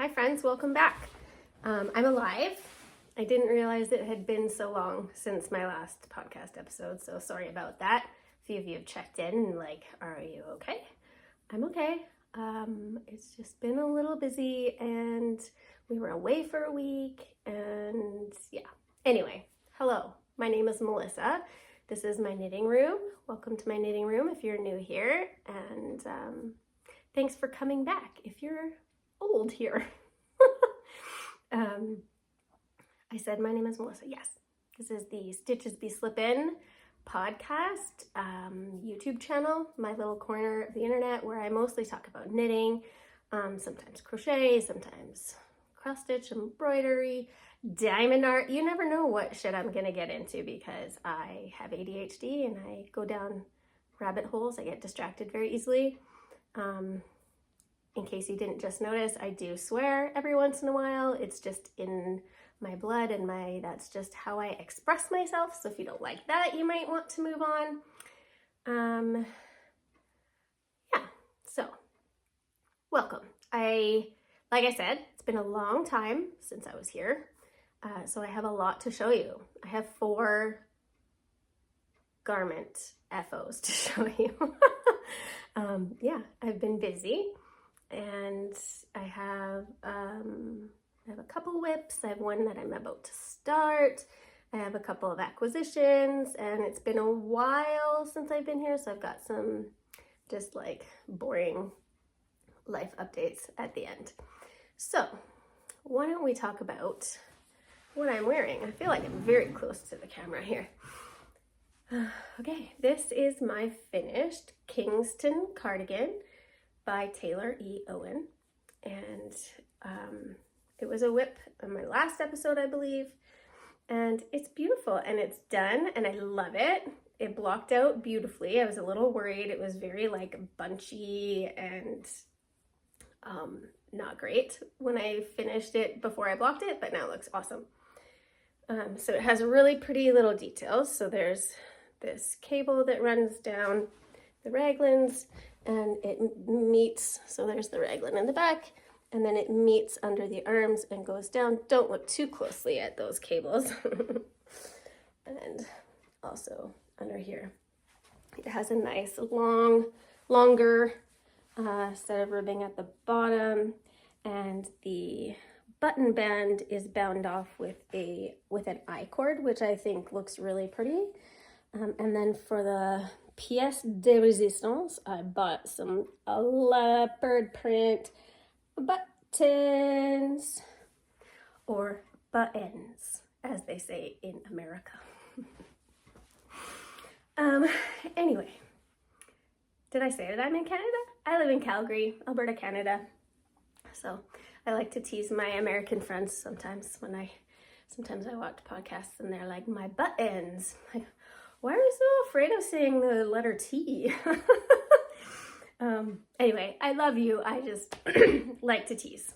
Hi friends, welcome back. I'm alive. I didn't realize it had been so long since my last podcast episode, so sorry about that. A few of you have checked in and are you okay? I'm okay. It's just been a little busy and we were away for a week and yeah. Anyway, hello, my name is Melissa. This is my knitting room. Welcome to my knitting room if you're new here, and thanks for coming back if you're old here. I said my name is Melissa. Yes, this is the Stitches Be Slippin podcast YouTube channel, my little corner of the internet where I mostly talk about knitting, sometimes crochet, sometimes cross stitch, embroidery, diamond art. You never know what shit I'm gonna get into because I have ADHD and I go down rabbit holes. I get distracted very easily. In case you didn't just notice, I do swear every once in a while. It's just in my blood and that's just how I express myself. So if you don't like that, you might want to move on. Yeah, so welcome. Like I said, it's been a long time since I was here. So I have a lot to show you. I have 4 garment FOs to show you. Yeah, I've been busy. And I have a couple whips. I have one that I'm about to start. I have a couple of acquisitions, and it's been a while since I've been here, so I've got some just boring life updates at the end. So why don't we talk about what I'm wearing? I feel like I'm very close to the camera here. Okay, this is my finished Kingston cardigan by Taylor E. Owen, and it was a whip on my last episode, I believe, and it's beautiful and it's done and I love it. It blocked out beautifully. I was a little worried. It was very bunchy and not great when I finished it before I blocked it, but now it looks awesome. So it has really pretty little details. So there's this cable that runs down the raglans, and it meets, so there's the raglan in the back, and then it meets under the arms and goes down. Don't look too closely at those cables. And also under here, it has a nice longer set of ribbing at the bottom, and the button band is bound off with an I-cord, which I think looks really pretty. And then for the pièce de résistance, I bought some leopard print buttons, or buttons, as they say in America. Anyway, did I say that I'm in Canada? I live in Calgary, Alberta, Canada. So I like to tease my American friends sometimes sometimes I watch podcasts and they're like, my buttons. Why are you so afraid of saying the letter T? Anyway, I love you. I just like to tease.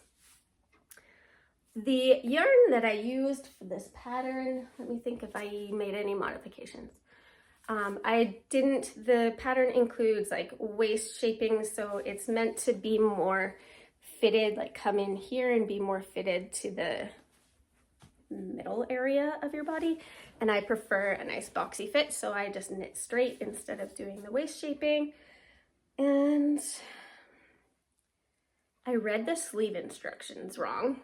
The yarn that I used for this pattern, let me think if I made any modifications. The pattern includes waist shaping, so it's meant to be more fitted, come in here and be more fitted to the middle area of your body, and I prefer a nice boxy fit, so I just knit straight instead of doing the waist shaping. And I read the sleeve instructions wrong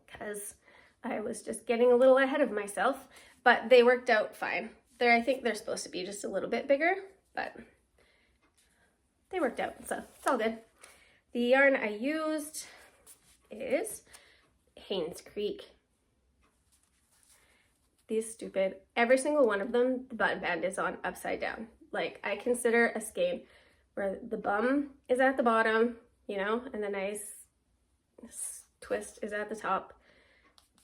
because I was just getting a little ahead of myself, but they worked out fine. I think they're supposed to be just a little bit bigger, but they worked out, so it's all good. The yarn I used is Haynes Creek. These stupid, every single one of them, the button band is on upside down. I consider a skein where the bum is at the bottom, and the nice twist is at the top,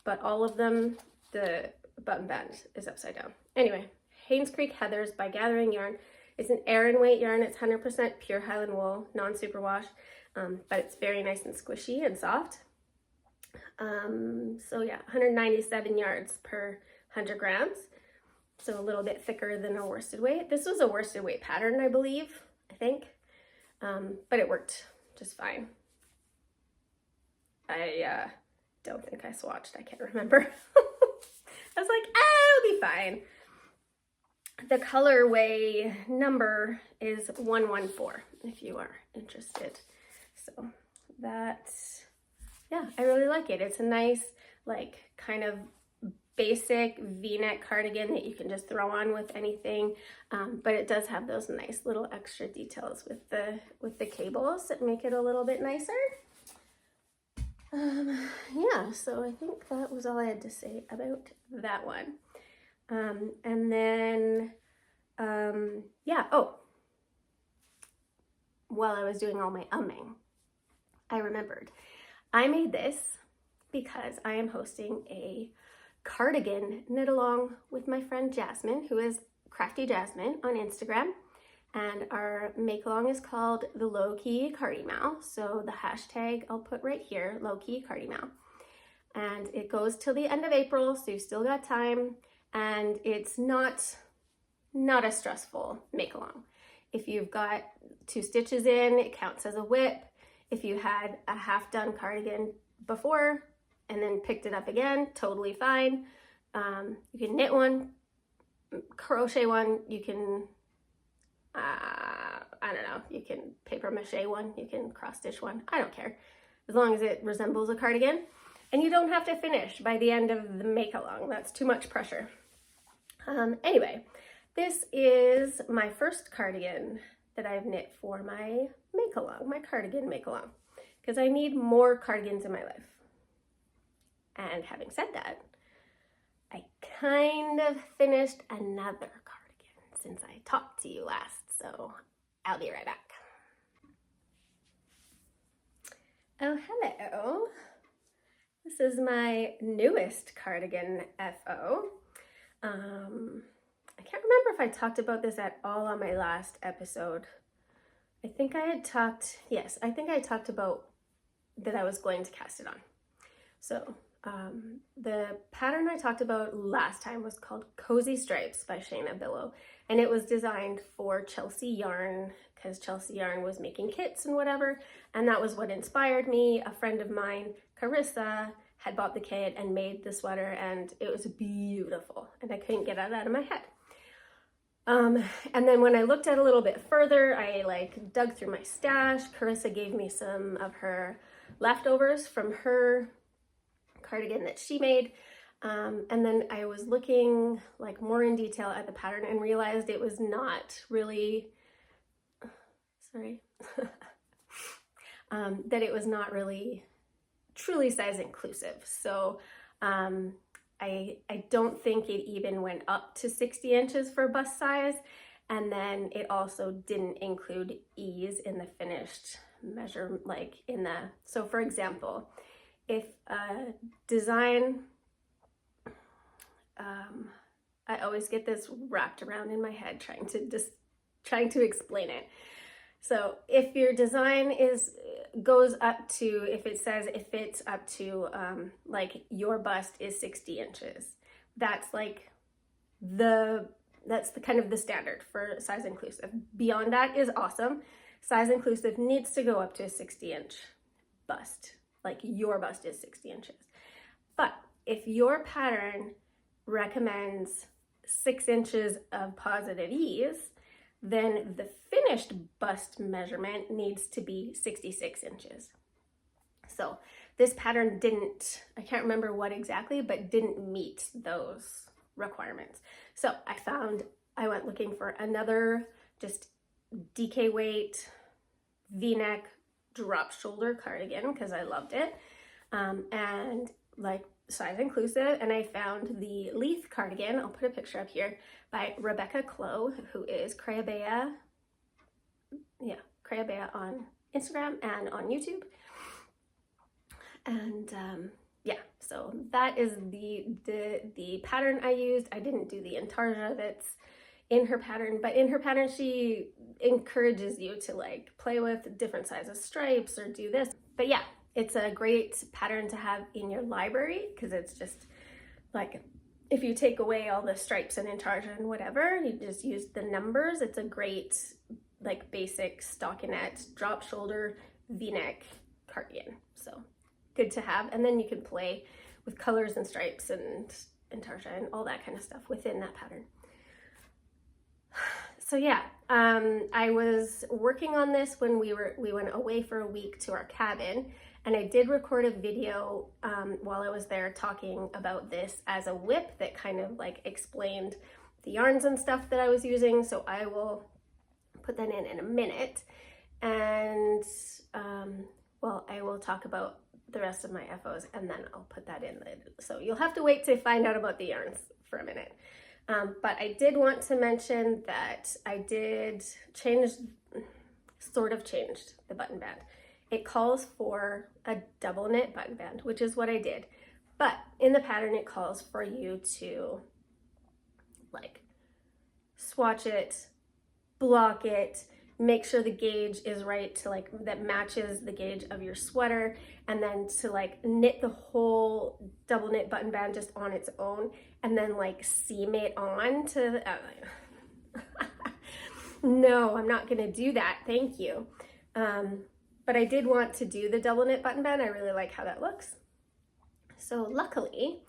but all of them, the button band is upside down. Anyway, Haynes Creek Heathers by Gathering Yarn. It's an Aran weight yarn. It's 100% pure Highland wool, non-superwash, but it's very nice and squishy and soft. So yeah, 197 yards per 100 grams. So a little bit thicker than a worsted weight. This was a worsted weight pattern, I believe, I think, but it worked just fine. I don't think I swatched. I can't remember. I was like, it'll be fine. The colorway number is 114 if you are interested. So that's, yeah, I really like it. It's a nice, like, kind of basic V-neck cardigan that you can just throw on with anything, but it does have those nice little extra details with the cables that make it a little bit nicer. Yeah, so I think that was all I had to say about that one. And then, yeah, oh, while I was doing all my umming, I remembered I made this because I am hosting a cardigan knit along with my friend Jasmine, who is Crafty Jasmine on Instagram. And our make along is called the Low Key Cardi Mal. So the hashtag I'll put right here, Low Key Cardi Mal. And it goes till the end of April, so you've still got time. And it's not a stressful make along. If you've got 2 stitches in, it counts as a whip. If you had a half done cardigan before and then picked it up again, totally fine. You can knit one, crochet one, you can, I don't know, you can paper mache one, you can cross stitch one, I don't care, as long as it resembles a cardigan. And you don't have to finish by the end of the make along, that's too much pressure. Anyway, this is my first cardigan that I've knit for my make along, my cardigan make along, because I need more cardigans in my life. And having said that, I kind of finished another cardigan since I talked to you last, so I'll be right back. Oh, hello. This is my newest cardigan FO. I can't remember if I talked about this at all on my last episode. I think I had talked, yes, I think I talked about that I was going to cast it on. So the pattern I talked about last time was called Cozy Stripes by Shayna Billow, and it was designed for Chelsea Yarn because Chelsea Yarn was making kits and whatever, and that was what inspired me. A friend of mine, Carissa, had bought the kit and made the sweater, and it was beautiful, and I couldn't get it out of my head. And then when I looked at it a little bit further, I like dug through my stash. Carissa gave me some of her leftovers from her cardigan that she made. And then I was looking like more in detail at the pattern and realized it was not really, sorry, that it was not really truly size inclusive. So I don't think it even went up to 60 inches for bust size. And then it also didn't include ease in the finished measure, like in the, so for example, if a design, I always get this wrapped around in my head trying to explain it. So if your design goes up to, if it says it fits up to like your bust is 60 inches, that's like that's the kind of the standard for size inclusive. Beyond that is awesome. Size inclusive needs to go up to a 60-inch bust, like your bust is 60 inches. But if your pattern recommends 6 inches of positive ease, then the finished bust measurement needs to be 66 inches. So this pattern didn't, I can't remember what exactly, but didn't meet those requirements. So I went looking for another just DK weight V-neck drop shoulder cardigan because I loved it, and like size inclusive, and I found the Leaf cardigan, I'll put a picture up here, by Rebecca Clow, who is Crayabea on Instagram and on YouTube. And yeah, so that is the pattern I used. I didn't do the intarsia that's in her pattern, but in her pattern she encourages you to like play with different sizes stripes or do this. But yeah, it's a great pattern to have in your library because it's just like, if you take away all the stripes and intarsia and whatever, you just use the numbers. It's a great like basic stockinette drop shoulder V-neck cardigan. So good to have. And then you can play with colors and stripes and intarsia and all that kind of stuff within that pattern. So yeah, I was working on this when we went away for a week to our cabin, and I did record a video while I was there talking about this as a whip that kind of like explained the yarns and stuff that I was using. So I will put that in a minute, and well, I will talk about the rest of my FOs and then I'll put that in. So you'll have to wait to find out about the yarns for a minute. But I did want to mention that I did sort of changed the button band. It calls for a double knit button band, which is what I did. But in the pattern, it calls for you to like swatch it, block it, make sure the gauge is right to like that matches the gauge of your sweater, and then to like knit the whole double knit button band just on its own, and then like seam it on to no, I'm not gonna do that, thank you. But I did want to do the double knit button band. I really like how that looks. So luckily,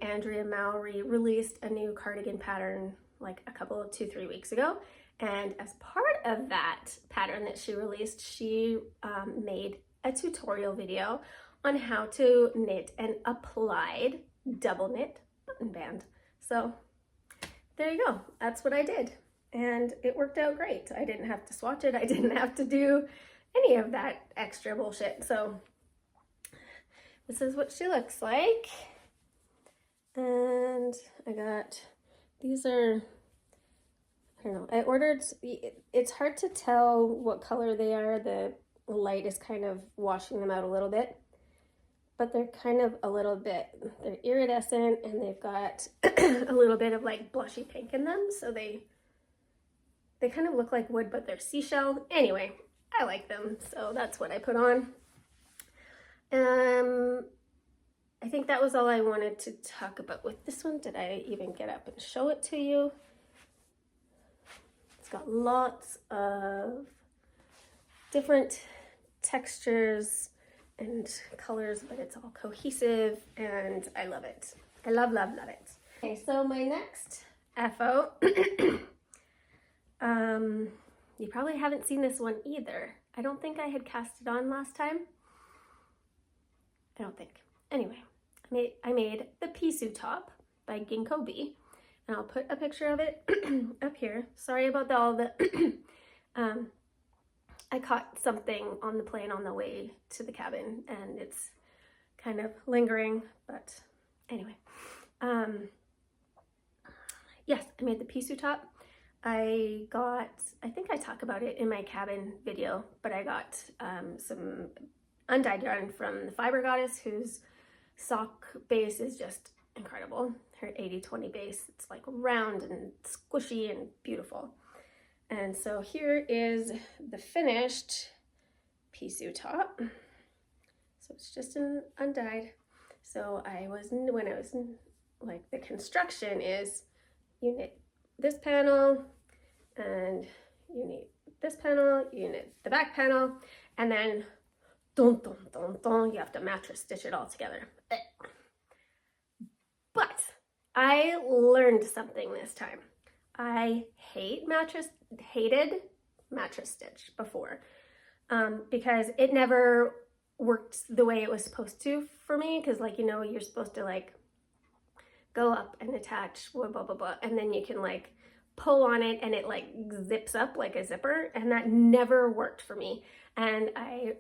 Andrea Mowry released a new cardigan pattern like a couple of 2-3 weeks ago. And as part of that pattern that she released, she made a tutorial video on how to knit an applied double knit button band. So there you go, that's what I did. And it worked out great. I didn't have to swatch it. I didn't have to do any of that extra bullshit. So this is what she looks like. And I got, these are, I don't know, I ordered, it's hard to tell what color they are. The light is kind of washing them out a little bit, but they're kind of a little bit, they're iridescent, and they've got a little bit of like blushy pink in them. So they kind of look like wood, but they're seashell. Anyway, I like them, so that's what I put on. I think that was all I wanted to talk about with this one. Did I even get up and show it to you? It's got lots of different textures and colors, but it's all cohesive, and I love it. I love, love, love it. Okay, so my next FO, you probably haven't seen this one either. I don't think I had cast it on last time. I don't think. Anyway, I made the Pisu top by Ginkgo Bee, and I'll put a picture of it up here. Sorry about all the I caught something on the plane on the way to the cabin, and it's kind of lingering, but anyway. Yes, I made the Pisu top. I think I talk about it in my cabin video, but I got some undyed yarn from the Fiber Goddess, whose sock base is just incredible. Her 80-20 base, it's like round and squishy and beautiful. And so here is the finished Pisu top. So it's just an undyed. So when I was like, the construction is you knit this panel, and you knit this panel, you knit the back panel, and then dun, dun, dun, dun, you have to mattress stitch it all together. But I learned something this time. I hated mattress stitch before because it never worked the way it was supposed to for me, because like, you know, you're supposed to like go up and attach blah blah blah blah, and then you can like pull on it and it like zips up like a zipper, and that never worked for me. And I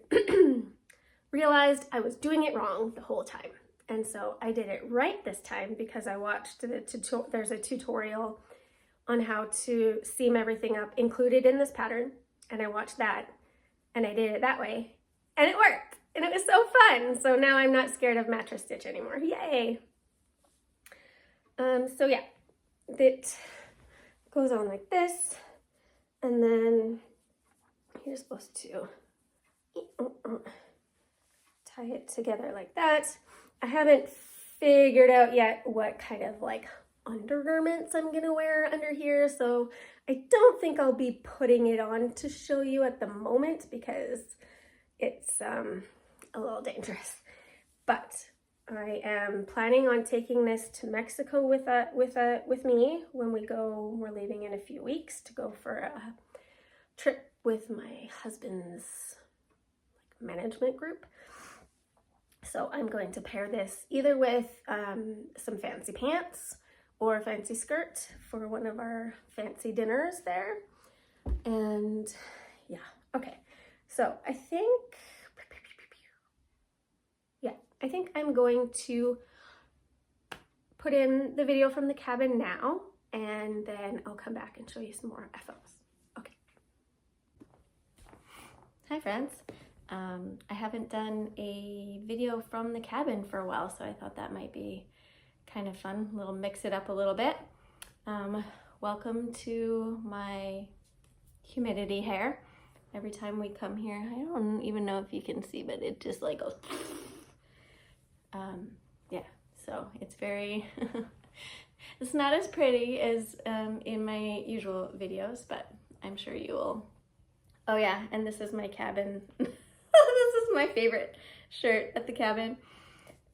realized I was doing it wrong the whole time, and so I did it right this time because I watched there's a tutorial on how to seam everything up included in this pattern, and I watched that and I did it that way, and it worked, and it was so fun. So now I'm not scared of mattress stitch anymore. Yay. So yeah, it goes on like this, and then you're supposed to tie it together like that. I haven't figured out yet what kind of like undergarments I'm gonna wear under here, so I don't think I'll be putting it on to show you at the moment because it's a little dangerous. But I am planning on taking this to Mexico with me when we go. We're leaving in a few weeks to go for a trip with my husband's management group. So I'm going to pair this either with some fancy pants or a fancy skirt for one of our fancy dinners there. And yeah, okay. So I think I'm going to put in the video from the cabin now, and then I'll come back and show you some more FOs. Okay. Hi friends. I haven't done a video from the cabin for a while, so I thought that might be kind of fun. Mix it up a little bit. Welcome to my humidity hair. Every time we come here, I don't even know if you can see, but it just like goes. Yeah, so it's very, it's not as pretty as in my usual videos, but I'm sure you will. Oh yeah, and this is my cabin. This is my favorite shirt at the cabin.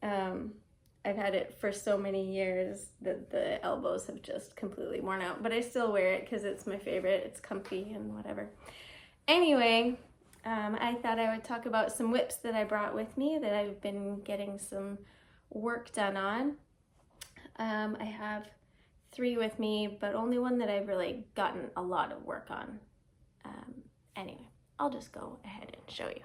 I've had it for so many years that the elbows have just completely worn out, but I still wear it because it's my favorite. It's comfy and whatever. Anyway, I thought I would talk about some whips that I brought with me that I've been getting some work done on. I have 3 with me, but only one that I've really gotten a lot of work on. Anyway, I'll just go ahead and show you.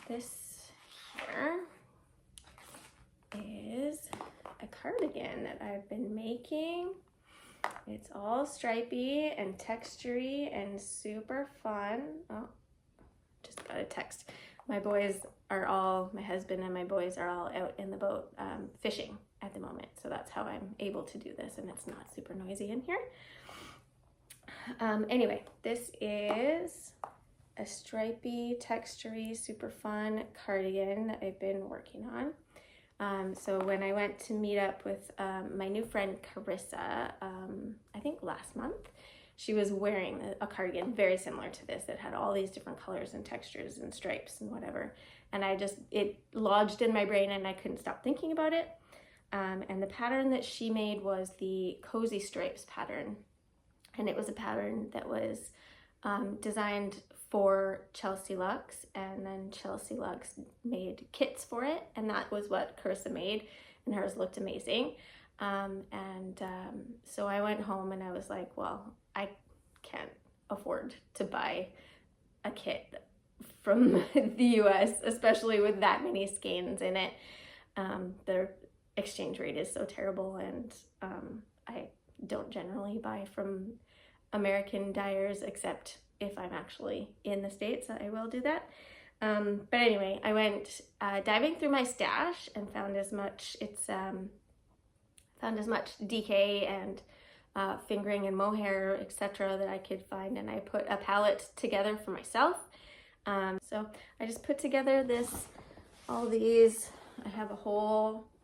This here is a cardigan that I've been making. It's all stripy and textury and super fun. Oh, just got a text. My husband and my boys are all out in the boat fishing at the moment. So that's how I'm able to do this, and it's not super noisy in here. Anyway, this is a stripy, textury, super fun cardigan that I've been working on. So when I went to meet up with my new friend Carissa, I think last month, she was wearing a cardigan very similar to this that had all these different colors and textures and stripes and whatever. And it lodged in my brain and I couldn't stop thinking about it. And the pattern that she made was the Cozy Stripes pattern. And it was a pattern that was designed for Chelsea Luxe, and then Chelsea Luxe made kits for it, and that was what Carissa made, and hers looked amazing. So I went home and I was like, well, I can't afford to buy a kit from the US, especially with that many skeins in it. Their exchange rate is so terrible, and I don't generally buy from American dyers except if I'm actually in the States. I will do that. But anyway, I went diving through my stash and found as much DK and fingering and mohair, etc. that I could find, and I put a palette together for myself. So I just put together all these. I have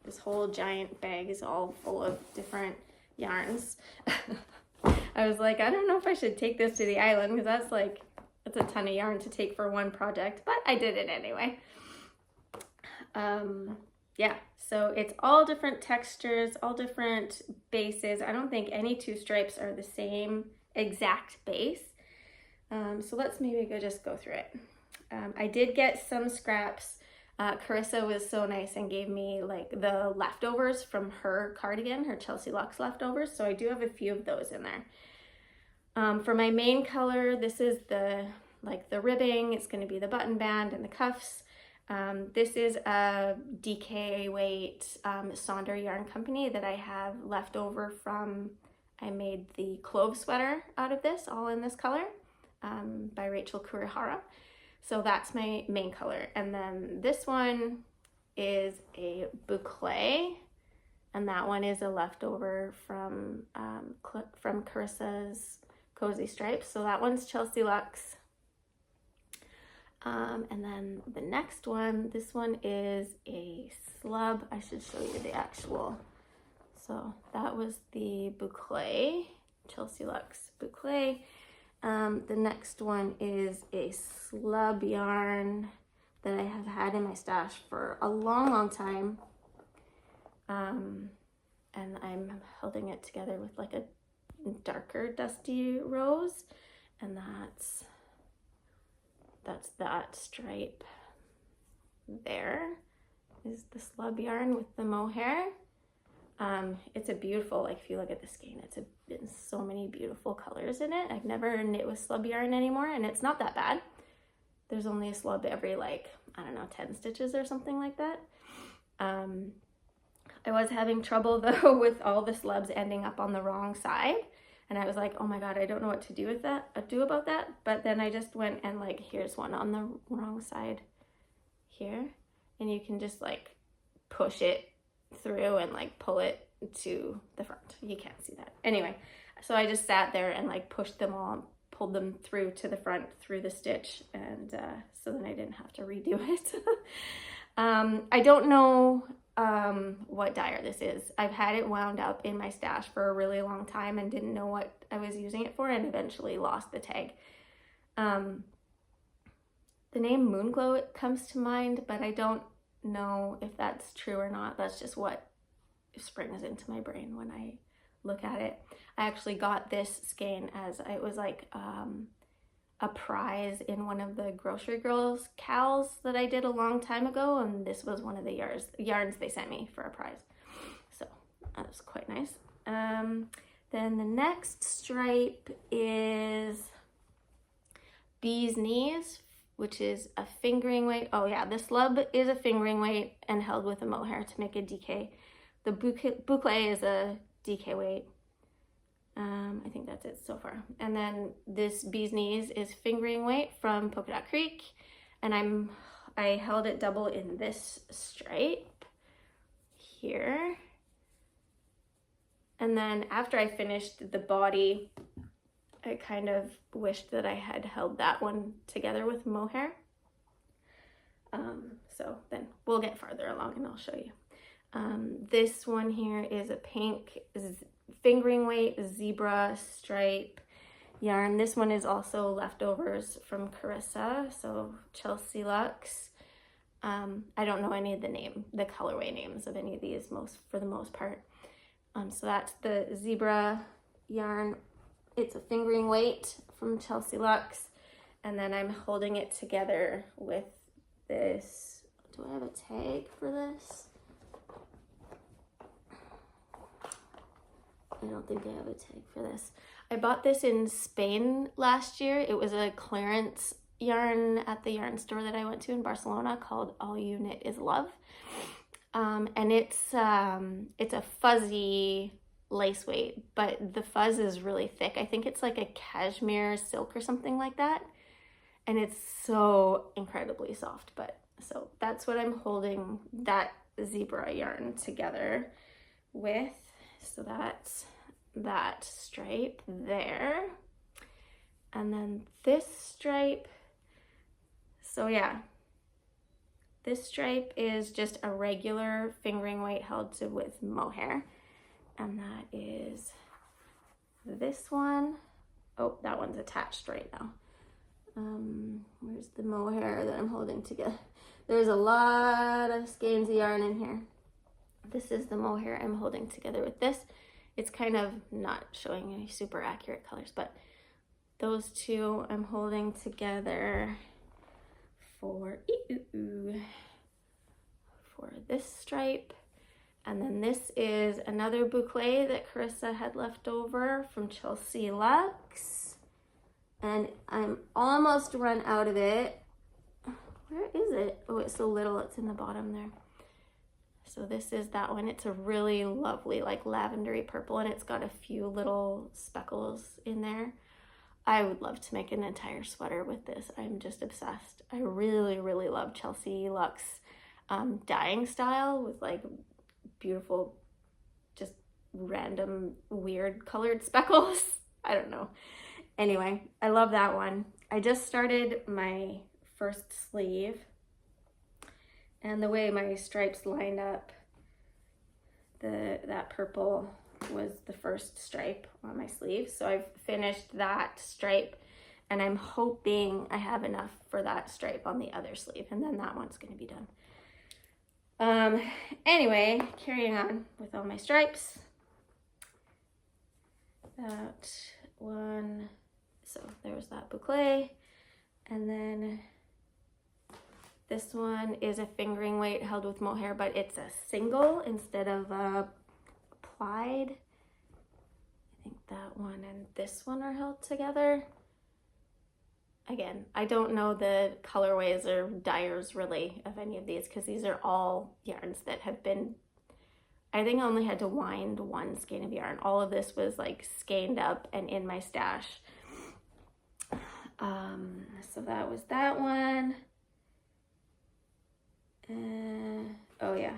this whole giant bag is all full of different yarns. I was like, I don't know if I should take this to the island because that's a ton of yarn to take for one project, but I did it anyway. Yeah, so it's all different textures, all different bases. I don't think any 2 stripes are the same exact base. So let's maybe just go through it. I did get some scraps. Carissa was so nice and gave me like the leftovers from her cardigan, her Chelsea Luxe leftovers. So I do have a few of those in there. For my main color, this is the ribbing. It's going to be the button band and the cuffs. This is a DK weight Sonder Yarn Company that I have left over from, I made the clove sweater out of this, all in this color, by Rachel Kurihara. So that's my main color. And then this one is a boucle, and that one is a leftover from Carissa's Cozy Stripes. So that one's Chelsea Luxe. And then the next one, this one is a slub. I should show you the actual. So that was the boucle, Chelsea Luxe boucle. The next one is a slub yarn that I have had in my stash for a long time. And I'm holding it together with like a darker dusty rose, and that's that stripe there is the slub yarn with the mohair. It's a beautiful, like if you look at the skein, it's so many beautiful colors in it. I've never knit with slub yarn anymore, and it's not that bad. There's only a slub every, like, I don't know, 10 stitches or something like that. I was having trouble though with all the slubs ending up on the wrong side, and I was like, oh my god, I don't know what to do about that. But then I just went and, like, here's one on the wrong side here, and you can just like push it through and like pull it to the front. You can't see that anyway. So I just sat there and like pushed them all, pulled them through to the front through the stitch, and so then I didn't have to redo it. I don't know what dyer this is. I've had it wound up in my stash for a really long time and didn't know what I was using it for, and eventually lost the tag. The name Moonglow comes to mind, but I don't know if that's true or not. That's just what springs into my brain when I look at it. I actually got this skein as it was like a prize in one of the Grocery Girls cows that I did a long time ago, and this was one of the yarns they sent me for a prize. So that was quite nice. Then the next stripe is Bee's Knees, which is a fingering weight. Oh yeah, the slub is a fingering weight and held with a mohair to make a DK. The boucle is a DK weight. I think that's it so far. And then this Bee's Knees is fingering weight from Polka Dot Creek, and I held it double in this stripe here. And then after I finished the body, I kind of wished that I had held that one together with mohair. So then we'll get farther along and I'll show you. This one here is a pink fingering weight zebra stripe yarn. This one is also leftovers from Carissa, so Chelsea Luxe. I don't know any of the colorway names of any of these for the most part. So that's the zebra yarn. It's a fingering weight from Chelsea Luxe, and then I'm holding it together with this. Do I have a tag for this? I don't think I have a tag for this. I bought this in Spain last year. It was a clearance yarn at the yarn store that I went to in Barcelona called All You Knit Is Love. And it's a fuzzy lace weight, but the fuzz is really thick. I think it's like a cashmere silk or something like that. And it's so incredibly soft. So that's what I'm holding that zebra yarn together with. So that's that stripe there. And then this stripe, so yeah, this stripe is just a regular fingering weight held with mohair. And that is this one. Oh, that one's attached right now. Where's the mohair that I'm holding together? There's a lot of skeins of yarn in here. This is the mohair I'm holding together with this. It's kind of not showing any super accurate colors, but those two I'm holding together for this stripe. And then this is another boucle that Carissa had left over from Chelsea Luxe. And I'm almost run out of it. Where is it? Oh, it's so little, it's in the bottom there. So this is that one. It's a really lovely, like lavendery purple, and it's got a few little speckles in there. I would love to make an entire sweater with this. I'm just obsessed. I really, really love Chelsea Luxe dyeing style with like beautiful, just random weird colored speckles. I don't know. Anyway, I love that one. I just started my first sleeve, and the way my stripes lined up, that purple was the first stripe on my sleeve. So I've finished that stripe And I'm hoping I have enough for that stripe on the other sleeve, and then that one's going to be done. Anyway, carrying on with all my stripes. That one, so there's that boucle. And then this one is a fingering weight held with mohair, but it's a single instead of a plied. I think that one and this one are held together. Again, I don't know the colorways or dyers really of any of these, because these are all yarns that have been, I think I only had to wind one skein of yarn. All of this was like skeined up and in my stash. So that was that one. Oh yeah.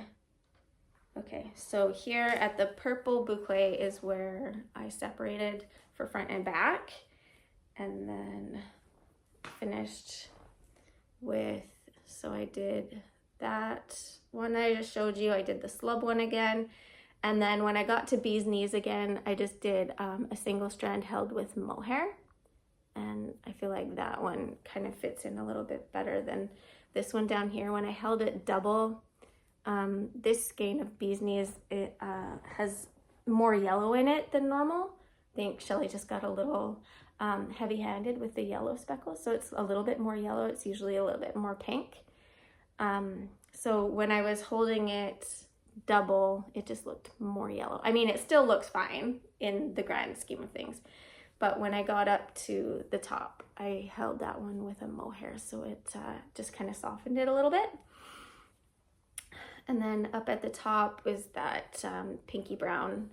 Okay, so here at the purple boucle is where I separated for front and back, and then finished with, so I did that one I just showed you, I did the slub one again, and then when I got to bee's knees again, I just did a single strand held with mohair, and I feel like that one kind of fits in a little bit better than this one down here. When I held it double, this skein of bee's knees, it has more yellow in it than normal. I think Shelly just got a little heavy-handed with the yellow speckles, so it's a little bit more yellow. It's usually a little bit more pink. So when I was holding it double, it just looked more yellow. I mean, it still looks fine in the grand scheme of things, but when I got up to the top, I held that one with a mohair, so it just kind of softened it a little bit. And then up at the top was that pinky brown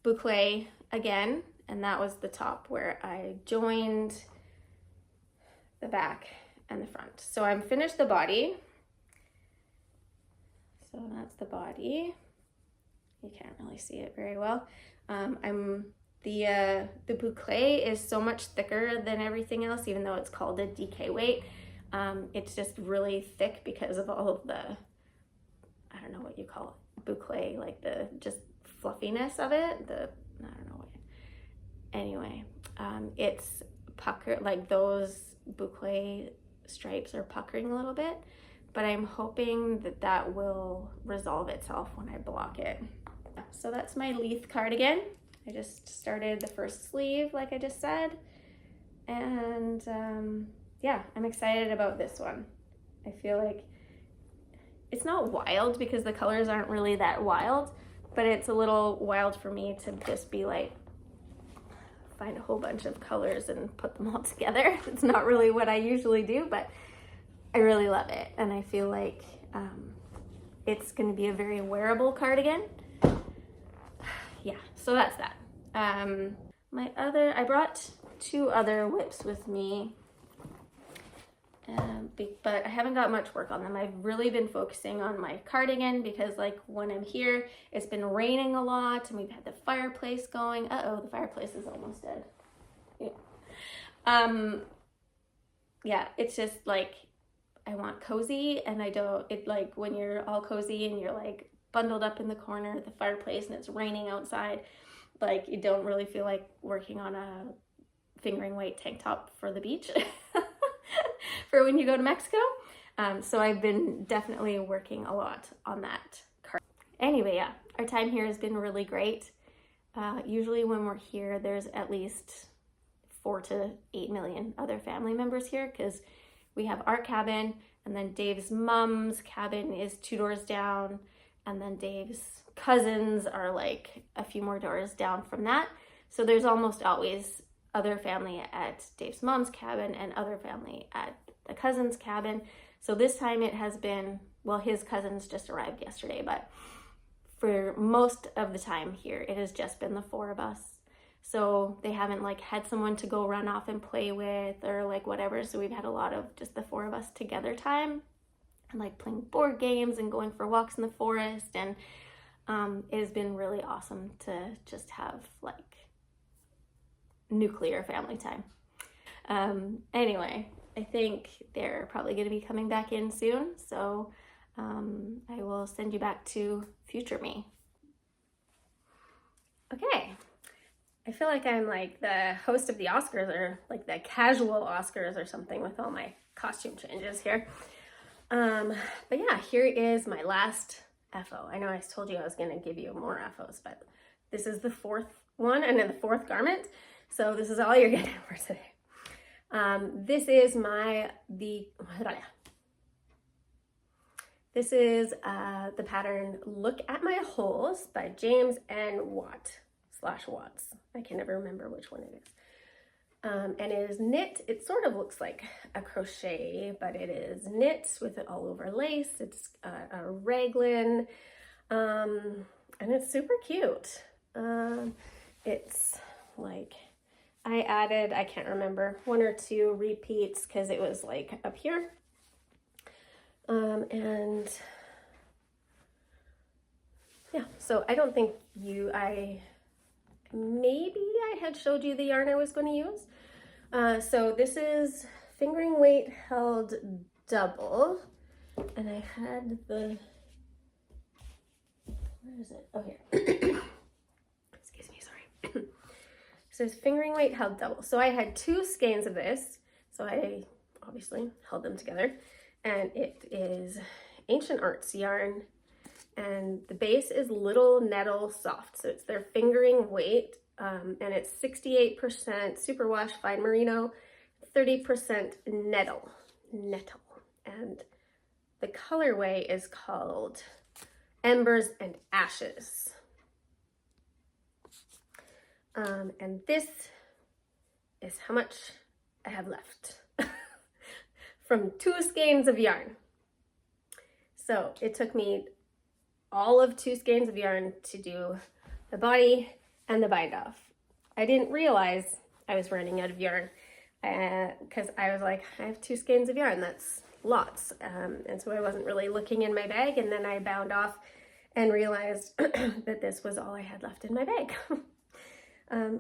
boucle again, and that was the top where I joined the back and the front. So I'm finished the body. So that's the body. You can't really see it very well. The boucle is so much thicker than everything else, even though it's called a DK weight. It's just really thick because of all of the, I don't know what you call it, boucle, like the just fluffiness of it. I don't know what. Anyway, it's pucker, like those boucle stripes are puckering a little bit, but I'm hoping that that will resolve itself when I block it. So that's my Leith cardigan. I just started the first sleeve, like I just said, and yeah, I'm excited about this one. I feel like it's not wild because the colors aren't really that wild, but it's a little wild for me to just be like, find a whole bunch of colors and put them all together. It's not really what I usually do, but I really love it. And I feel like it's going to be a very wearable cardigan. Yeah, so that's that. I brought 2 other whips with me, but I haven't got much work on them. I've really been focusing on my cardigan because, like, when I'm here, it's been raining a lot and we've had the fireplace going. Uh-oh, the fireplace is almost dead. Yeah. Yeah, it's just like, I want cozy, and like when you're all cozy and you're like bundled up in the corner of the fireplace and it's raining outside, like you don't really feel like working on a fingering weight tank top for the beach for when you go to Mexico. So I've been definitely working a lot on that. Anyway, yeah, our time here has been really great. Usually when we're here, there's at least 4 to 8 million other family members here, because we have our cabin, and then Dave's mom's cabin is 2 doors down, and then Dave's cousins are like a few more doors down from that. So there's almost always other family at Dave's mom's cabin and other family at the cousin's cabin. So this time it has been, well, his cousins just arrived yesterday, but for most of the time here, it has just been the 4 of us. So they haven't like had someone to go run off and play with or like whatever. So we've had a lot of just the 4 of us together time, and like playing board games and going for walks in the forest. And it has been really awesome to just have like nuclear family time. Anyway, I think they're probably going to be coming back in soon. So I will send you back to future me. Okay. I feel like I'm like the host of the Oscars or like the casual Oscars or something with all my costume changes here. But yeah, here is my last FO. I know I told you I was gonna give you more FOs, but this is the fourth one and then the fourth garment. So this is all you're getting for today. This is the pattern Look at My Holes by James N. Watts. I can never remember which one it is. And it is knit. It sort of looks like a crochet, but it is knit with it all over lace. It's a raglan, and it's super cute. It's like, I added, I can't remember, 1 or 2 repeats because it was like up here. And yeah, so I don't think maybe I had showed you the yarn I was going to use. So this is fingering weight held double, and I had where is it? Oh, here. Excuse me, sorry. So it's fingering weight held double. So I had 2 skeins of this, so I obviously held them together, and it is Ancient Arts yarn, and the base is Little Nettle Soft. So it's their fingering weight, and it's 68% superwash fine merino, 30% nettle. And the colorway is called Embers and Ashes. And this is how much I have left from 2 skeins of yarn. So it took me all of 2 skeins of yarn to do the body and the bind off. I didn't realize I was running out of yarn because I was like, I have 2 skeins of yarn, that's lots. And so I wasn't really looking in my bag, and then I bound off and realized that this was all I had left in my bag.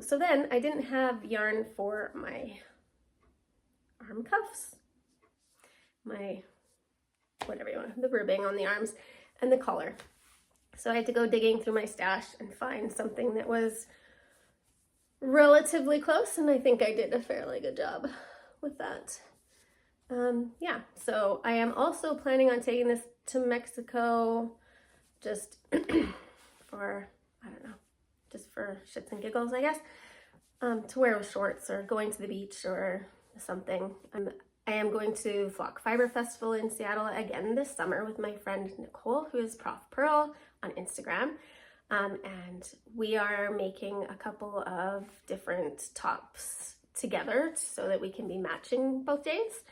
So then I didn't have yarn for my arm cuffs, my, whatever you want, the ribbing on the arms, and the collar. So I had to go digging through my stash and find something that was relatively close, and I think I did a fairly good job with that. Yeah, so I am also planning on taking this to Mexico just for, I don't know, just for shits and giggles, I guess, to wear with shorts or going to the beach or something. I am going to Flock Fiber Festival in Seattle again this summer with my friend Nicole, who is Prof Pearl on Instagram. And we are making a couple of different tops together so that we can be matching both days.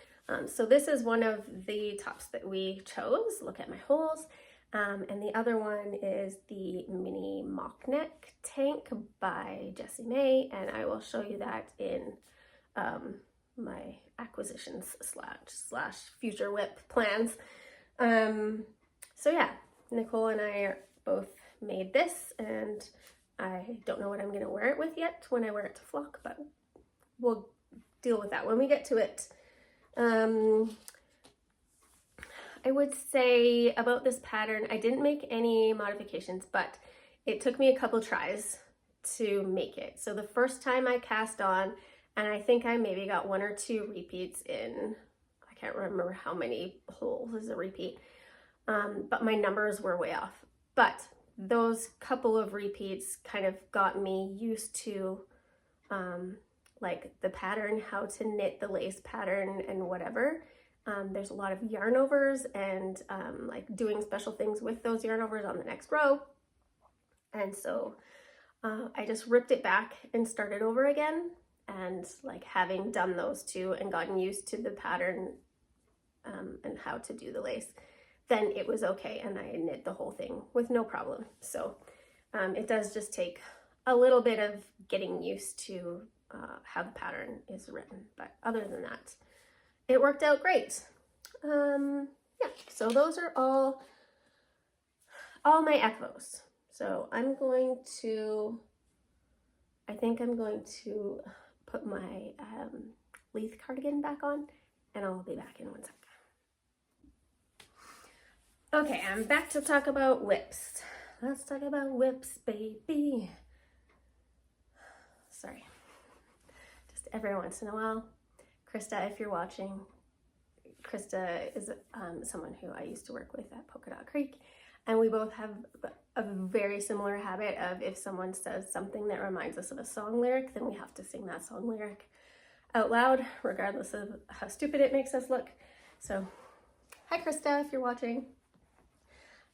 So this is one of the tops that we chose, Look at My Holes. And the other one is the mini mock neck tank by Jessie May, and I will show you that in my acquisitions slash future whip plans. So yeah, Nicole and I both made this, and I don't know what I'm gonna wear it with yet when I wear it to Flock, but we'll deal with that when we get to it. I would say about this pattern, I didn't make any modifications, but it took me a couple tries to make it. So the first time I cast on, and I think I maybe got 1 or 2 repeats in, I can't remember how many holes is a repeat, but my numbers were way off. But those couple of repeats kind of got me used to like the pattern, how to knit the lace pattern and whatever. There's a lot of yarn overs and like doing special things with those yarn overs on the next row. And so I just ripped it back and started over again. And like having done those 2 and gotten used to the pattern and how to do the lace, then it was okay. And I knit the whole thing with no problem. So it does just take a little bit of getting used to how the pattern is written. But other than that, it worked out great. Yeah, so those are all my echoes. So I'm going to, I think I'm going to put my Leith cardigan back on, and I'll be back in 1 second. Okay, I'm back to talk about whips. Let's talk about whips, baby. sorry, just every once in a while. Krista, if you're watching, Krista is someone who I used to work with at Polka Dot Creek, and we both have a very similar habit of if someone says something that reminds us of a song lyric, then we have to sing that song lyric out loud, regardless of how stupid it makes us look. So, hi Krista, if you're watching.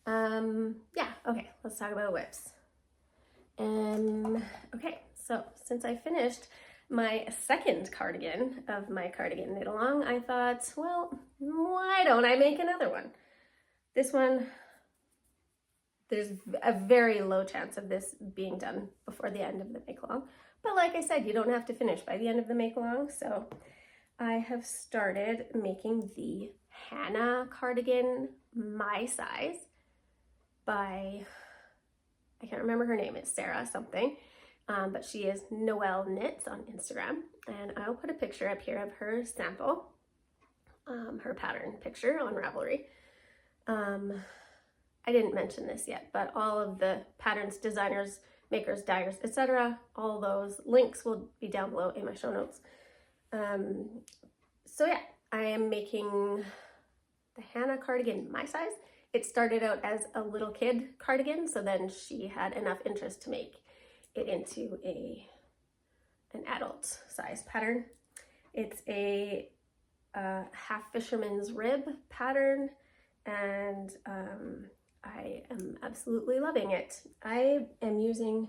Yeah, okay, let's talk about whips. Okay, so since I finished my second cardigan of my cardigan knit along, I thought, well, why don't I make another one? This one, there's a very low chance of this being done before the end of the make along. But like I said, you don't have to finish by the end of the make along. So I have started making the Hannah cardigan my size by, I can't remember her name, it's Sarah something. But she is Noelle Knits on Instagram, and I'll put a picture up here of her sample, her pattern picture on Ravelry. I didn't mention this yet, but all of the patterns, designers, makers, dyers, etc., all those links will be down below in my show notes. So yeah, I am making the Hannah cardigan my size. It started out as a little kid cardigan, so then she had enough interest to make it into an adult size pattern. It's a half fisherman's rib pattern, and I am absolutely loving it. I'm using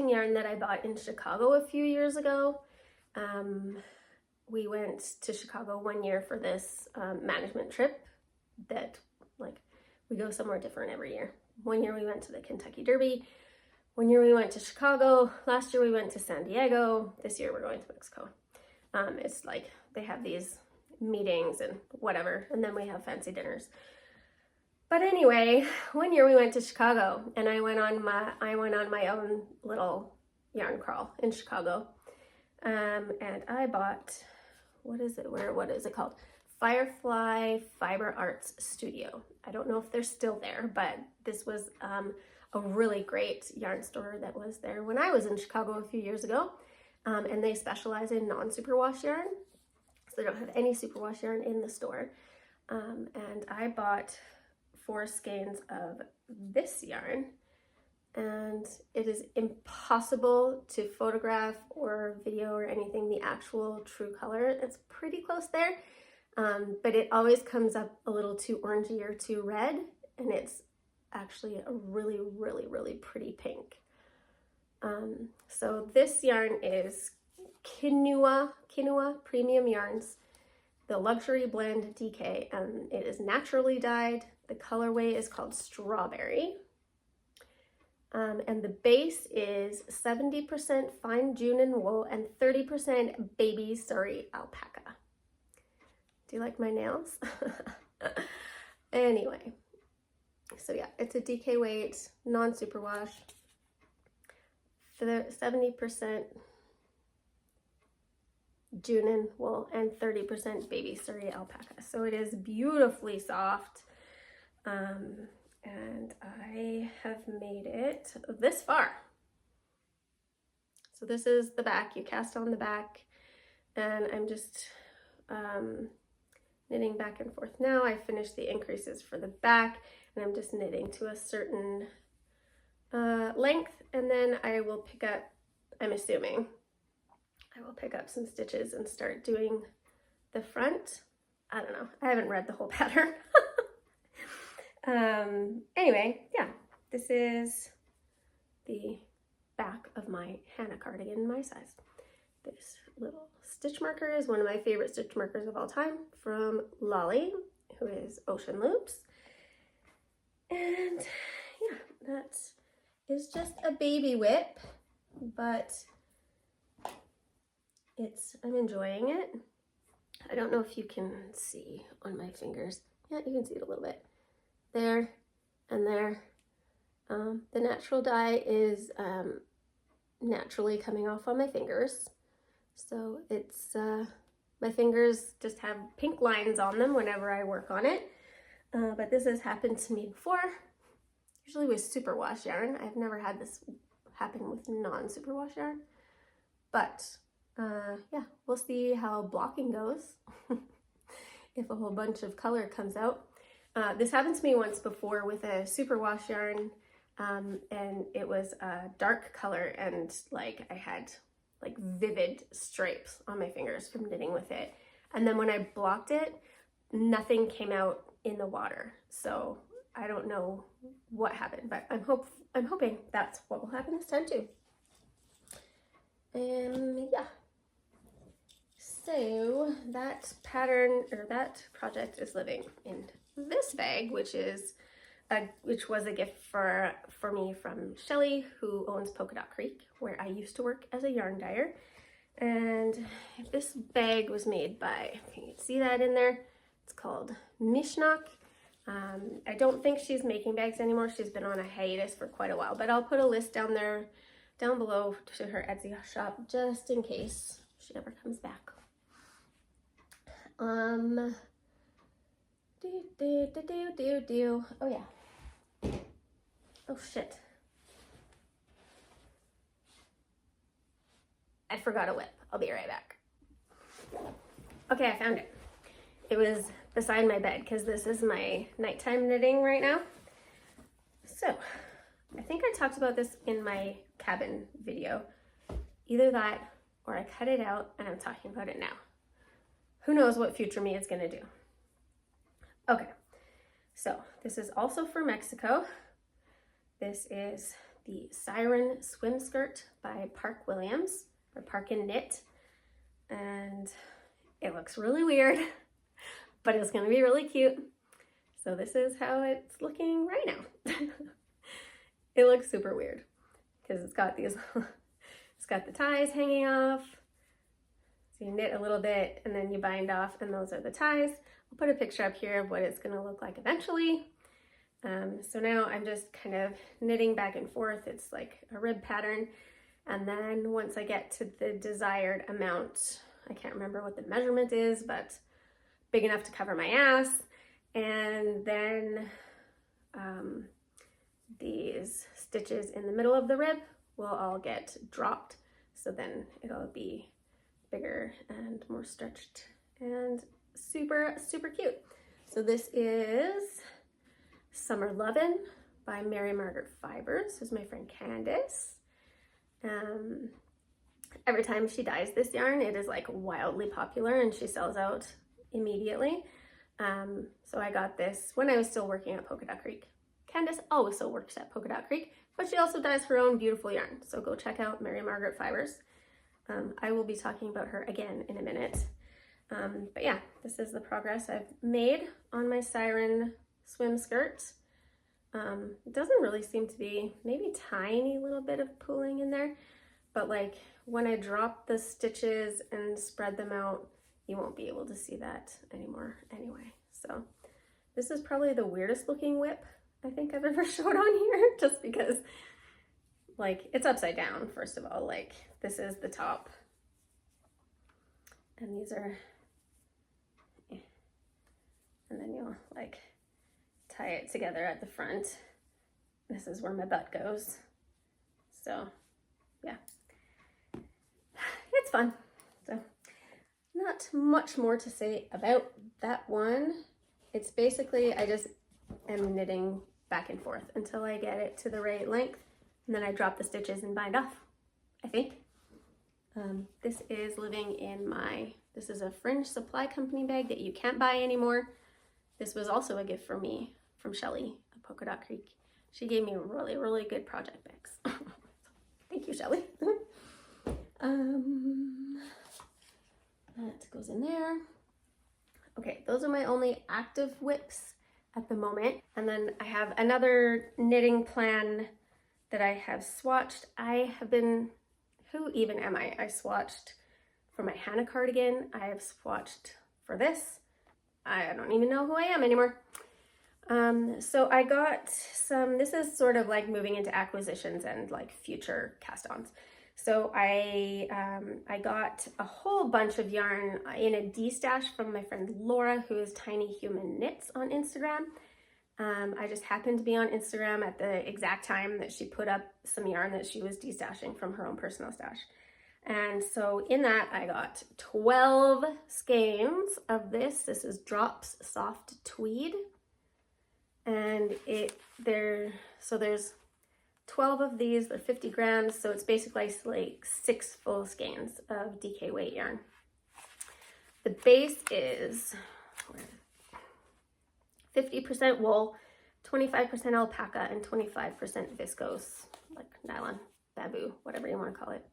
yarn that I bought in Chicago a few years ago. We went to Chicago one year for this management trip that, like, we go somewhere different every year. One year we went to the Kentucky Derby. One year we went to Chicago. Last year we went to San Diego. This year we're going to Mexico. It's like they have these meetings and whatever, and then we have fancy dinners. But anyway, one year we went to Chicago, and I went on my own little yarn crawl in Chicago, and I bought, what is it called? Firefly Fiber Arts Studio. I don't know if they're still there, but this was a really great yarn store that was there when I was in Chicago a few years ago, and they specialize in non-superwash yarn, so they don't have any superwash yarn in the store. And I bought 4 skeins of this yarn, and it is impossible to photograph or video or anything the actual true color. It's pretty close there. But it always comes up a little too orangey or too red, and it's actually a really, really, really pretty pink. So this yarn is Quinoa Premium Yarns, the Luxury Blend DK, and it is naturally dyed. The colorway is called Strawberry. And the base is 70% fine Junin wool and 30% baby Surrey alpaca. Do you like my nails? Anyway, so yeah, it's a DK weight, non-superwash, 70% Junin wool and 30% baby Surrey alpaca. So it is beautifully soft, and I have made it this far. So this is the back. You cast on the back, and I'm just knitting back and forth now. I finished the increases for the back, and I'm just knitting to a certain length, and then I will pick up, I'm assuming, I will pick up some stitches and start doing the front. I don't know. I haven't read the whole pattern. Anyway, yeah, this is the back of my Hannah cardigan, my size. This little stitch marker is one of my favorite stitch markers of all time from Lolly, who is Ocean Loops. And yeah, that is just a baby whip, but I'm enjoying it. I don't know if you can see on my fingers. Yeah, you can see it a little bit. There and there. The natural dye is naturally coming off on my fingers. So it's, my fingers just have pink lines on them whenever I work on it. But this has happened to me before, usually with superwash yarn. I've never had this happen with non-superwash yarn, but yeah, we'll see how blocking goes. If a whole bunch of color comes out. This happened to me once before with a superwash yarn, and it was a dark color, and like I had like vivid stripes on my fingers from knitting with it. And then when I blocked it, nothing came out in the water. So I don't know what happened, but I'm hoping that's what will happen this time too. Yeah. So that pattern, or that project, is living in this bag, which was a gift for me from Shelly, who owns Polka Dot Creek, where I used to work as a yarn dyer. And this bag was made by, if you can see that in there, it's called Mishnok. I don't think she's making bags anymore. She's been on a hiatus for quite a while, but I'll put a list down below to her Etsy shop just in case she ever comes back. Oh yeah. Oh shit. I forgot a whip. I'll be right back. Okay, I found it. It was beside my bed because this is my nighttime knitting right now. So, I think I talked about this in my cabin video. Either that or I cut it out and I'm talking about it now. Who knows what future me is gonna do. Okay, so this is also for Mexico. This is the Siren Swim Skirt by Park Williams, or Park and Knit. And it looks really weird, but it's gonna be really cute. So this is how it's looking right now. It looks super weird because it's got these, it's got the ties hanging off. So you knit a little bit and then you bind off, and those are the ties. I'll put a picture up here of what it's gonna look like eventually. So now I'm just kind of knitting back and forth. It's like a rib pattern. And then once I get to the desired amount, I can't remember what the measurement is, but big enough to cover my ass. And then these stitches in the middle of the rib will all get dropped. So then it'll be bigger and more stretched and super, super cute. So this is Summer Lovin' by Mary Margaret Fibers, who's my friend Candace. Every time she dyes this yarn, it is like wildly popular and she sells out immediately. So I got this when I was still working at Polka Dot Creek. Candace also works at Polka Dot Creek, but she also dyes her own beautiful yarn. So go check out Mary Margaret Fibers. I will be talking about her again in a minute. But yeah, this is the progress I've made on my Siren swim skirt. It doesn't really seem to be, maybe tiny little bit of pooling in there, but like when I drop the stitches and spread them out, you won't be able to see that anymore anyway. So this is probably the weirdest looking whip I think I've ever showed on here, just because like it's upside down. First of all, like this is the top and these are, and then you'll like tie it together at the front. This is where my butt goes. So yeah, it's fun. So not much more to say about that one. It's basically, I just am knitting back and forth until I get it to the right length, and then I drop the stitches and bind off, I think. This is living in my, this is a Fringe Supply Company bag that you can't buy anymore. This was also a gift for me from Shelly at Polka Dot Creek. She gave me really, really good project bags. Thank you, Shelly. That goes in there. Okay, those are my only active whips at the moment. And then I have another knitting plan that I have swatched. I have been, who even am I? I swatched for my Hannah cardigan. I have swatched for this. I don't even know who I am anymore. So I got some, this is sort of like moving into acquisitions and like future cast-ons. So I got a whole bunch of yarn in a D-stash from my friend Laura, who is Tiny Human Knits on Instagram. I just happened to be on Instagram at the exact time that she put up some yarn that she was destashing from her own personal stash. And so in that, I got 12 skeins of this. This is Drops Soft Tweed. And there's 12 of these, they're 50 grams. So it's basically like 6 full skeins of DK weight yarn. The base is 50% wool, 25% alpaca, and 25% viscose, like nylon, bamboo, whatever you want to call it.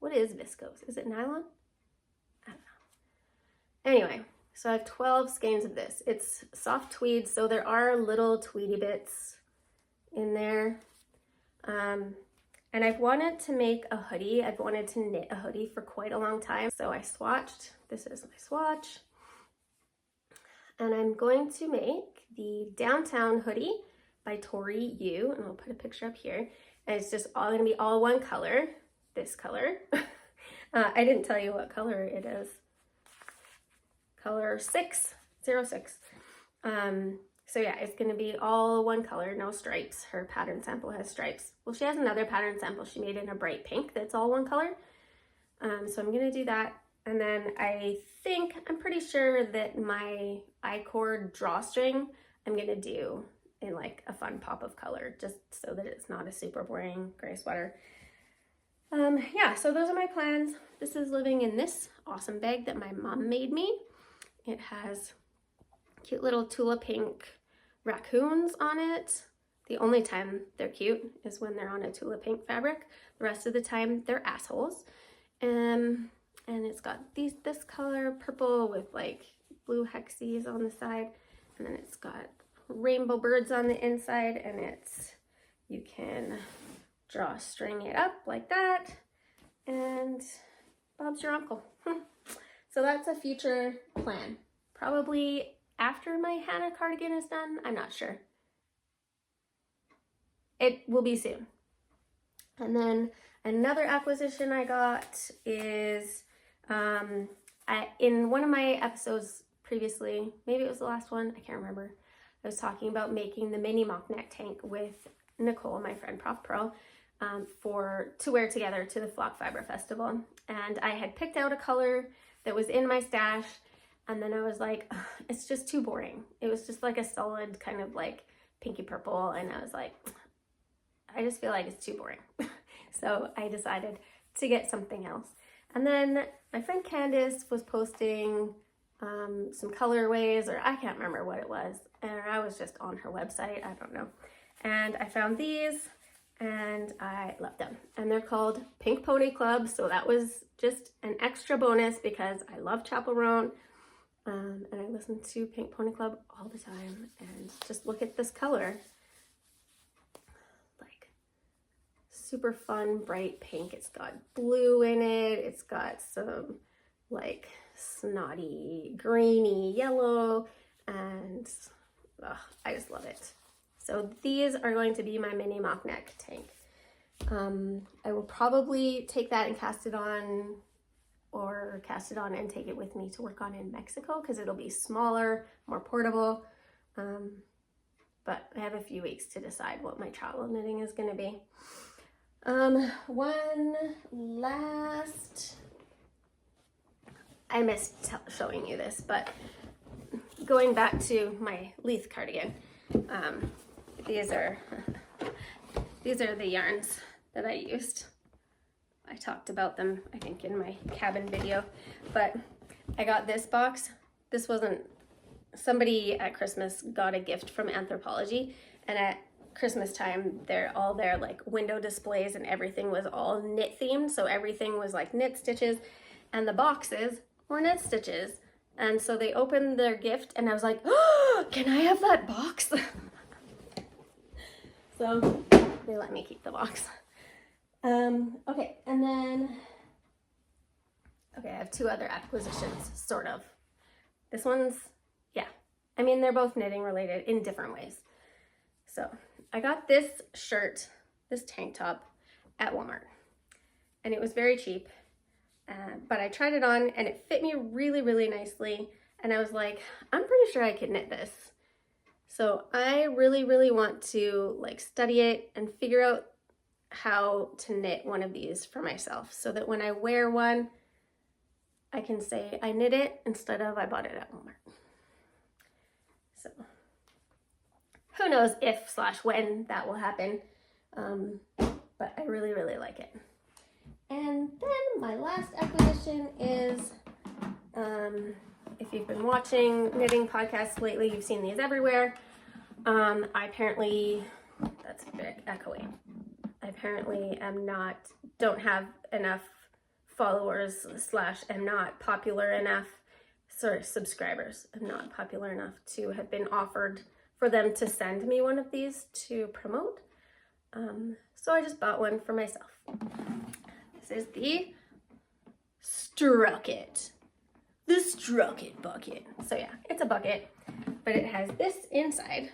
What is viscose? Is it nylon? I don't know. Anyway, so I have 12 skeins of this. It's soft tweed, so there are little tweedy bits in there. And I've wanted to make a hoodie. I've wanted to knit a hoodie for quite a long time. So I swatched. This is my swatch. And I'm going to make the Downtown hoodie by Tori Yu. And I'll put a picture up here. And it's just all going to be all one color. This color. I didn't tell you what color it is. Color 606. So yeah, it's going to be all one color, no stripes. Her pattern sample has stripes. Well, she has another pattern sample she made in a bright pink that's all one color. So I'm going to do that. And then I'm pretty sure that my I-cord drawstring, I'm going to do in like a fun pop of color, just so that it's not a super boring gray sweater. Yeah, so those are my plans. This is living in this awesome bag that my mom made me. It has cute little Tula pink raccoons on it. The only time they're cute is when they're on a Tula pink fabric. The rest of the time they're assholes. And it's got this color purple with like blue hexies on the side, and then it's got rainbow birds on the inside, and you can drawstring it up like that, and Bob's your uncle. So that's a future plan. Probably after my Hannah cardigan is done, I'm not sure. It will be soon. And then another acquisition I got is, in one of my episodes previously, maybe it was the last one, I can't remember, I was talking about making the mini mock neck tank with Nicole, my friend Prof Pro, to wear together to the Flock Fiber Festival. And I had picked out a color that was in my stash, and then I was like, it's just too boring. It was just like a solid kind of like pinky purple, and I was like, I just feel like it's too boring. So I decided to get something else. And then my friend Candace was posting some colorways, or I can't remember what it was, and I was just on her website, I don't know. And I found these, and I love them. And they're called Pink Pony Club, so that was just an extra bonus because I love Chappell Roan, and I listen to Pink Pony Club all the time. And just look at this color. Like, super fun, bright pink. It's got blue in it. It's got some, like, snotty, greeny yellow, and I just love it. So these are going to be my mini mock neck tank. I will probably take that and cast it on and take it with me to work on in Mexico, because it'll be smaller, more portable. But I have a few weeks to decide what my travel knitting is going to be. One last, I missed showing you this, but going back to my Leith cardigan, these are the yarns that I used. I talked about them, I think, in my cabin video, but I got this box. This wasn't, somebody at Christmas got a gift from Anthropology, and at Christmas time, all their like window displays and everything was all knit themed. So everything was like knit stitches, and the boxes were knit stitches. And so they opened their gift, and I was like, oh, can I have that box? So they let me keep the box. Okay, and then, I have two other acquisitions, sort of. This one's, yeah, I mean, they're both knitting related in different ways. So I got this shirt, this tank top at Walmart, and it was very cheap, but I tried it on and it fit me really, really nicely. And I was like, I'm pretty sure I could knit this. So I really, really want to like study it and figure out how to knit one of these for myself so that when I wear one, I can say I knit it instead of I bought it at Walmart. So who knows if/when that will happen, but I really, really like it. And then my last acquisition is, if you've been watching knitting podcasts lately, you've seen these everywhere. I apparently, that's a bit echoey. I apparently don't have enough followers / am not popular enough, subscribers. I'm not popular enough to have been offered for them to send me one of these to promote. So I just bought one for myself. This is the Strucket. The Strucket bucket. So yeah, it's a bucket, but it has this inside.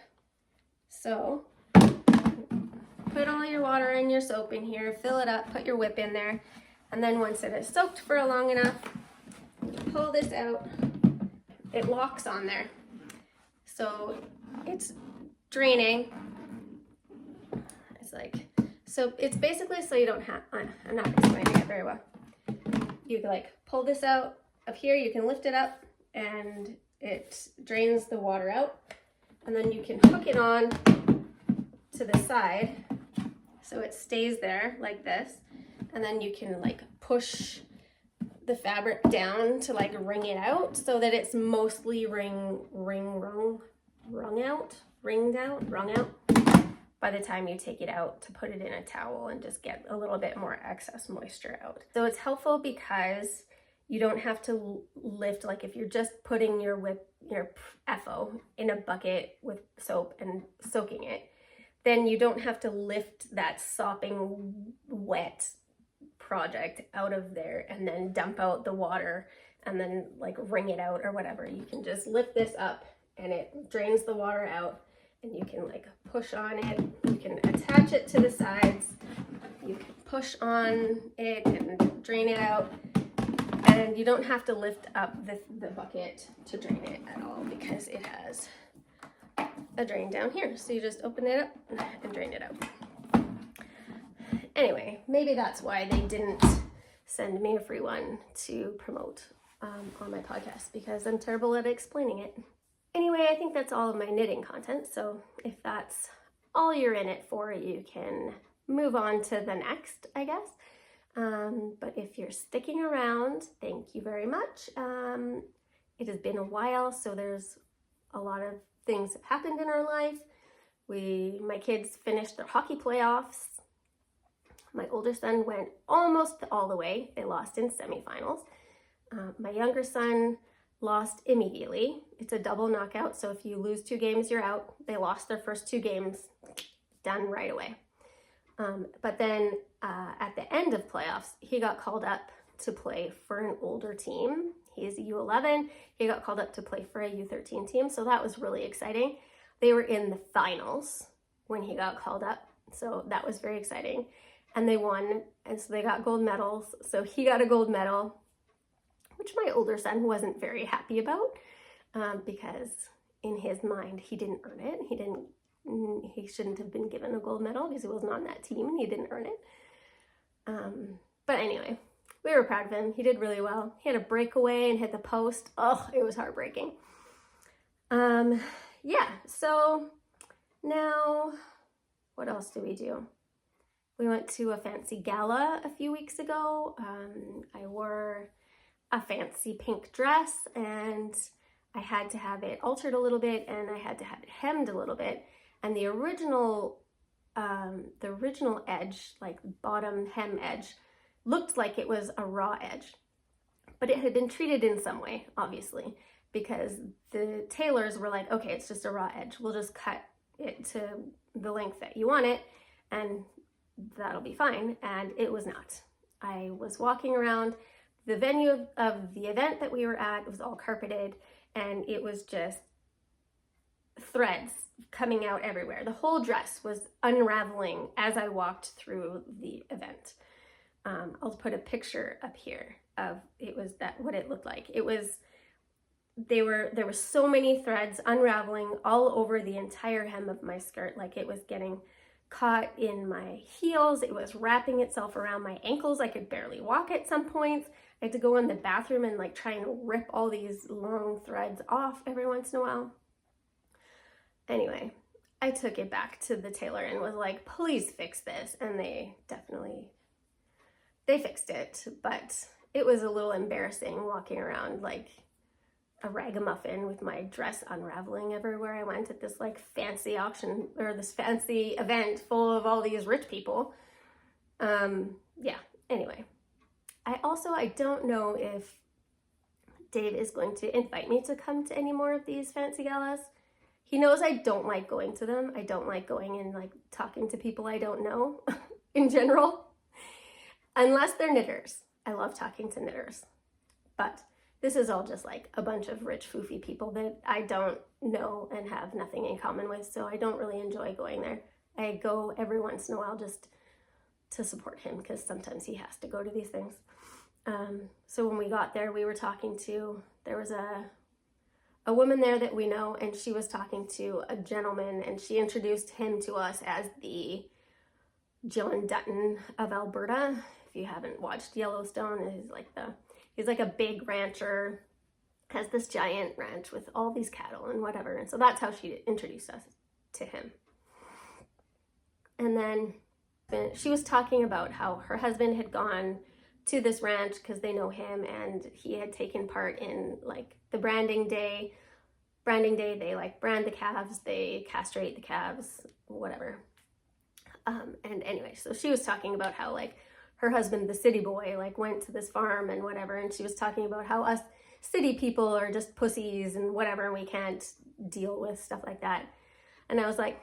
So put all your water and your soap in here, fill it up, put your whip in there, and then once it is soaked for long enough, you pull this out, it locks on there. So it's draining. It's like, so it's basically so you don't have, I'm not explaining it very well. You like pull this out of here, you can lift it up and it drains the water out. And then you can hook it on to the side so it stays there like this. And then you can like push the fabric down to like wring it out so that it's mostly wrung out by the time you take it out to put it in a towel and just get a little bit more excess moisture out. So it's helpful because you don't have to lift, like if you're just putting your FO in a bucket with soap and soaking it, then you don't have to lift that sopping wet project out of there and then dump out the water and then like wring it out or whatever. You can just lift this up and it drains the water out and you can like push on it. You can attach it to the sides. You can push on it and drain it out. And you don't have to lift up the bucket to drain it at all because it has a drain down here. So you just open it up and drain it out. Anyway, maybe that's why they didn't send me a free one to promote on my podcast, because I'm terrible at explaining it. Anyway, I think that's all of my knitting content. So if that's all you're in it for, you can move on to the next, I guess. But if you're sticking around, thank you very much. It has been a while, so there's a lot of things have happened in our life. My kids finished their hockey playoffs. My older son went almost all the way. They lost in semifinals. My younger son lost immediately. It's a double knockout, so if you lose 2 games, you're out. They lost their first 2 games, done right away. But then at the end of playoffs, he got called up to play for an older team. He's U11. He got called up to play for a U13 team, so that was really exciting. They were in the finals when he got called up, so that was very exciting. And they won, and so they got gold medals. So he got a gold medal, which my older son wasn't very happy about because in his mind, he didn't earn it. He shouldn't have been given a gold medal because he wasn't on that team and he didn't earn it. But anyway, we were proud of him. He did really well. He had a breakaway and hit the post. Oh, it was heartbreaking. Yeah, so now what else do we do? We went to a fancy gala a few weeks ago. I wore a fancy pink dress and I had to have it altered a little bit and I had to have it hemmed a little bit. And the original edge, like bottom hem edge, looked like it was a raw edge, but it had been treated in some way, obviously, because the tailors were like, okay, it's just a raw edge. We'll just cut it to the length that you want it and that'll be fine. And it was not. I was walking around the venue of the event that we were at. It was all carpeted and it was just threads coming out everywhere. The whole dress was unraveling as I walked through the event. I'll put a picture up here of what it looked like. It was there were so many threads unraveling all over the entire hem of my skirt. Like it was getting caught in my heels. It was wrapping itself around my ankles. I could barely walk at some points. I had to go in the bathroom and like try and rip all these long threads off every once in a while. Anyway, I took it back to the tailor and was like, please fix this. And they fixed it, but it was a little embarrassing walking around like a ragamuffin with my dress unraveling everywhere I went at this like fancy auction or this fancy event full of all these rich people. Yeah, anyway. I don't know if Dave is going to invite me to come to any more of these fancy galas. He knows I don't like going to them. I don't like going and like talking to people I don't know in general, unless they're knitters. I love talking to knitters, but this is all just like a bunch of rich foofy people that I don't know and have nothing in common with, so I don't really enjoy going there. I go every once in a while just to support him because sometimes he has to go to these things. So when we got there, we were talking to, there was a woman there that we know, and she was talking to a gentleman, and she introduced him to us as the John Dutton of Alberta. If you haven't watched Yellowstone, he's like a big rancher, has this giant ranch with all these cattle and whatever. And so that's how she introduced us to him. And then she was talking about how her husband had gone to this ranch because they know him, and he had taken part in like the branding day. They like brand the calves, they castrate the calves, whatever. And anyway, so she was talking about how like her husband, the city boy, like went to this farm and whatever. And she was talking about how us city people are just pussies and whatever, and we can't deal with stuff like that. And I was like,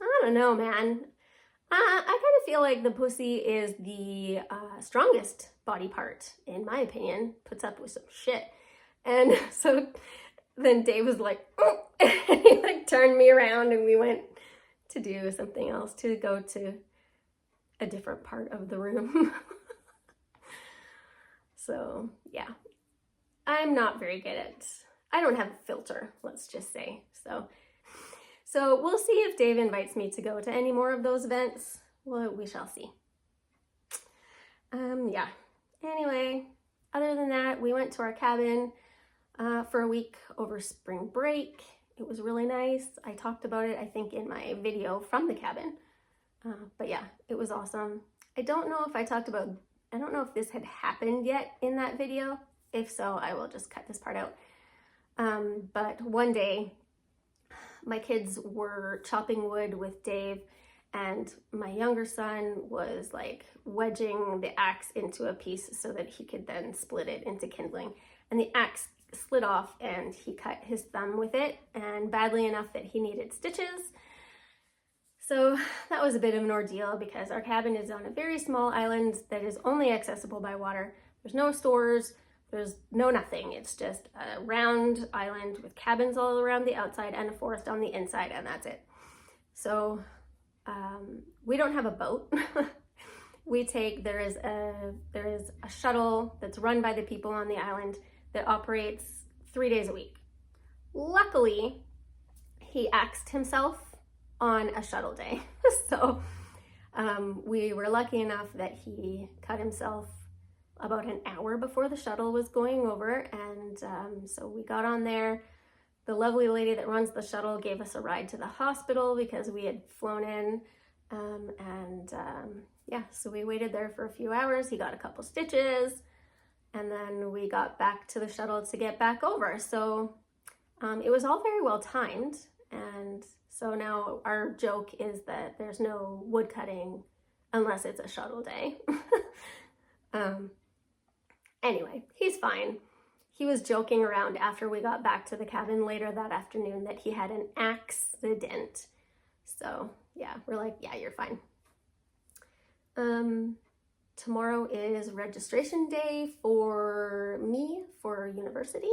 I don't know, man. I kind of feel like the pussy is the strongest body part, in my opinion. Puts up with some shit. And so then Dave was like, oh, and he like turned me around, and we went to do something else, to go to a different part of the room. So yeah, I'm not very good at, I don't have a filter, let's just say. So we'll see if Dave invites me to go to any more of those events. Well, we shall see. Yeah. Anyway, other than that, we went to our cabin for a week over spring break. It was really nice. I talked about it, I think, in my video from the cabin. But yeah, it was awesome. I don't know if this had happened yet in that video. If so, I will just cut this part out. But one day, my kids were chopping wood with Dave, and my younger son was like wedging the axe into a piece so that he could then split it into kindling. And the axe slid off, and he cut his thumb with it, and badly enough that he needed stitches. So that was a bit of an ordeal because our cabin is on a very small island that is only accessible by water. There's no stores, there's no nothing. It's just a round island with cabins all around the outside and a forest on the inside, and that's it. So we don't have a boat. There is a shuttle that's run by the people on the island that operates 3 days a week. Luckily, he axed himself on a shuttle day. So we were lucky enough that he cut himself about an hour before the shuttle was going over, and so we got on there. The lovely lady that runs the shuttle gave us a ride to the hospital because we had flown in, yeah, so we waited there for a few hours. He got a couple stitches, and then we got back to the shuttle to get back over. So it was all very well timed, and so now our joke is that there's no wood cutting unless it's a shuttle day. Anyway, he's fine. He was joking around after we got back to the cabin later that afternoon that he had an accident. So yeah, we're like, yeah, you're fine. Tomorrow is registration day for me for university.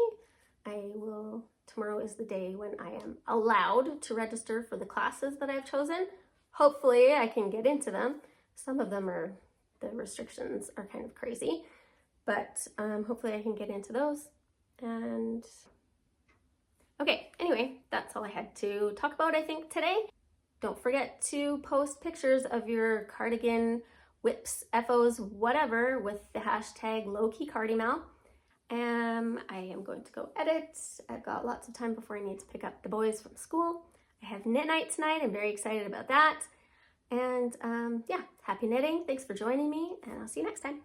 Tomorrow is the day when I am allowed to register for the classes that I've chosen. Hopefully I can get into them. Some of them the restrictions are kind of crazy. But hopefully I can get into those. And Okay, anyway, that's all I had to talk about, I think, today. Don't forget to post pictures of your cardigan, whips, FOs, whatever, with the hashtag lowkeycardimal. I am going to go edit. I've got lots of time before I need to pick up the boys from school. I have knit night tonight. I'm very excited about that. And yeah, happy knitting. Thanks for joining me, and I'll see you next time.